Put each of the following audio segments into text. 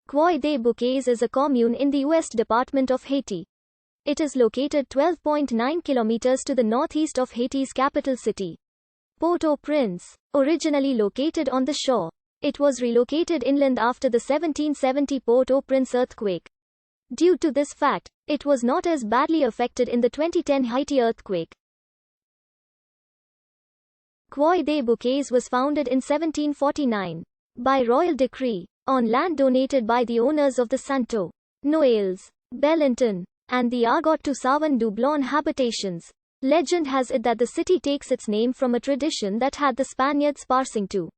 Croix des Bouquets is a commune in the West Department of Haiti. It is located 12.9 kilometers to the northeast of Haiti's capital city, Port-au-Prince. Originally located on the shore, it was relocated inland after the 1770 Port-au-Prince earthquake. Due to this fact, it was not as badly affected in the 2010 Haiti earthquake. Croix des Bouquets was founded in 1749 by royal decree on land donated by the owners of the Santo, Noëls, Bellinton, and the Argot to Savon du Blanc habitations. Legend has it that the city takes its name from a tradition that had the Spaniards passing to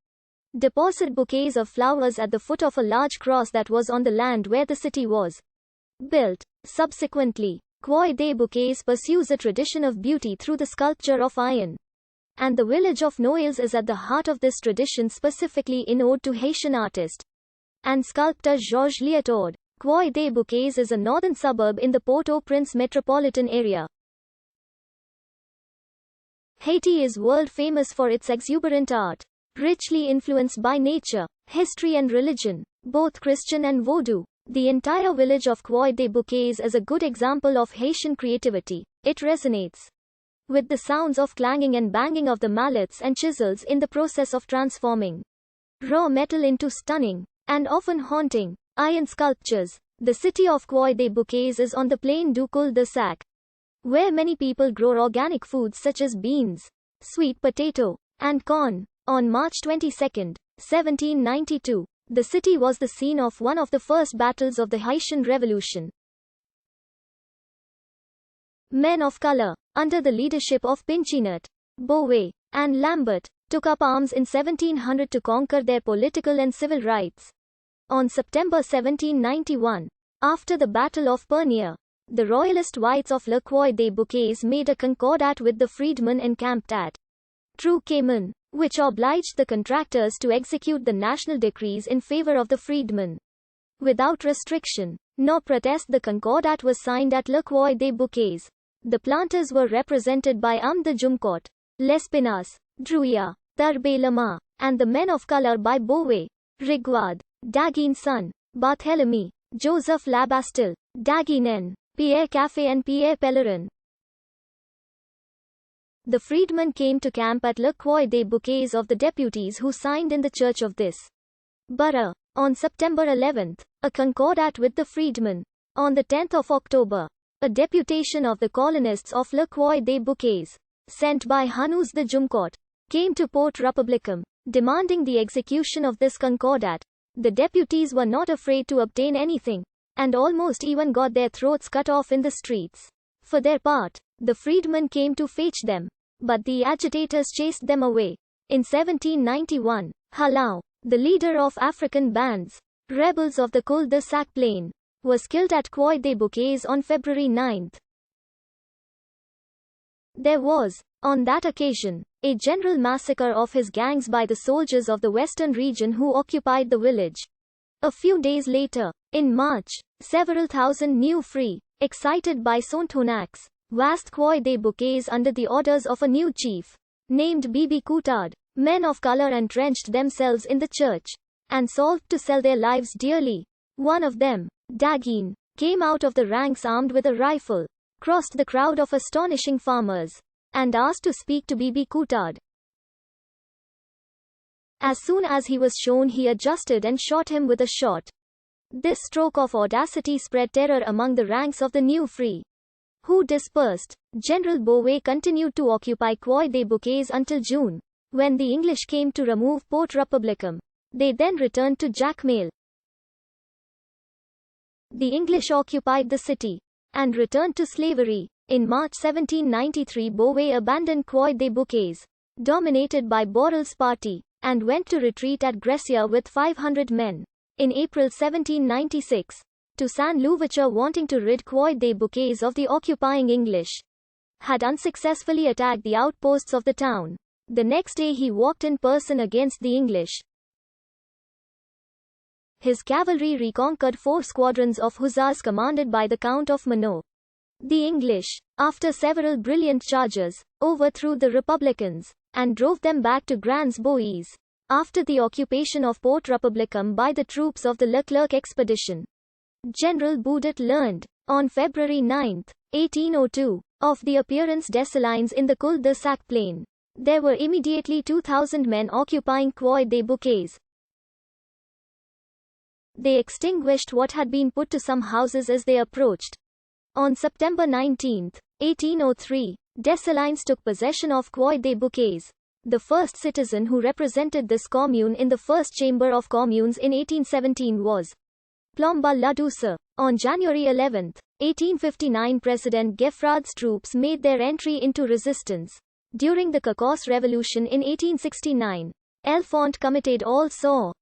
deposit bouquets of flowers at the foot of a large cross that was on the land where the city was built. Subsequently, Croix des Bouquets pursues a tradition of beauty through the sculpture of iron. And the village of Noëls is at the heart of this tradition, specifically in ode to Haitian artist and sculptor Georges Liétard. Croix des Bouquets is a northern suburb in the Port-au-Prince metropolitan area. Haiti is world famous for its exuberant art, richly influenced by nature, history and religion, both Christian and Vodou. The entire village of Croix des Bouquets is a good example of Haitian creativity. It resonates with the sounds of clanging and banging of the mallets and chisels in the process of transforming raw metal into stunning and often haunting iron sculptures. The city of Croix des Bouquets is on the plain du cul-de-sac, where many people grow organic foods such as beans, sweet potato, and corn. On March 22, 1792, the city was the scene of one of the first battles of the Haitian Revolution. Men of color, under the leadership of Pinchinat, Bouquet, and Lambert, took up arms in 1700 to conquer their political and civil rights. On September 1791, after the Battle of Pernire, the royalist whites of Le Croix des Bouquets made a concordat with the freedmen encamped at Trouquaimont, which obliged the contractors to execute the national decrees in favor of the freedmen. Without restriction nor protest, the concordat was signed at Le Croix des Bouquets. The planters were represented by de Jumcot, Lespinasse, Drouillat, Tarbé-Lamar, and the men of color by Bouvet, Rigouard, Daguin-Son, Barthélemy, Joseph Labastille, Daguinen, Pierre Café and Pierre Pellerin. The freedmen came to camp at Le Croix des Bouquets of the deputies who signed in the church of this borough. On September 11, a concordat with the freedmen. On the 10th of October, a deputation of the colonists of Le Croix des Bouquets, sent by Hanous de Jumcot, came to Port Republicum, demanding the execution of this concordat. The deputies were not afraid to obtain anything, and almost even got their throats cut off in the streets. For their part, the freedmen came to fetch them, but the agitators chased them away. In 1791, Halau, the leader of African bands, rebels of the Cul-de-Sac Plain, was killed at Croix des Bouquets on February 9. There was, on that occasion, a general massacre of his gangs by the soldiers of the western region who occupied the village. A few days later, in March, several thousand new free, excited by Sonthonax, vast Croix des Bouquets under the orders of a new chief, named Bibi Coutard. Men of color entrenched themselves in the church, and solved to sell their lives dearly. One of them, Daguin, came out of the ranks armed with a rifle, crossed the crowd of astonishing farmers, and asked to speak to Bibi Coutard. As soon as he was shown, he adjusted and shot him with a shot. This stroke of audacity spread terror among the ranks of the new free, who dispersed. General Bouvet continued to occupy Croix des Bouquets until June, when the English came to remove Port Republicum. They then returned to Jacmel. The English occupied the city and returned to slavery. In March 1793, Bouvet abandoned Croix des Bouquets, dominated by Borel's party, and went to retreat at Gressier with 500 men. In April 1796, Toussaint Louverture, wanting to rid Croix des Bouquets of the occupying English, had unsuccessfully attacked the outposts of the town. The next day he walked in person against the English. His cavalry reconquered 4 squadrons of hussars commanded by the Count of Monod. The English, after several brilliant charges, overthrew the Republicans and drove them back to Grands Bois. after the occupation of Port Republicum by the troops of the Leclerc expedition. General Boudet learned, on February 9, 1802, of the appearance Dessalines in the cul-de-sac plain. There were immediately 2,000 men occupying Croix des Bouquets. They extinguished what had been put to some houses as they approached. On September 19, 1803, Dessalines took possession of Croix des Bouquets. The first citizen who represented this commune in the First Chamber of Communes in 1817 was Plomba-la-Douce. On January 11, 1859, President Geffrard's troops made their entry into resistance. During the Caucase Revolution in 1869, Elfont committed all saw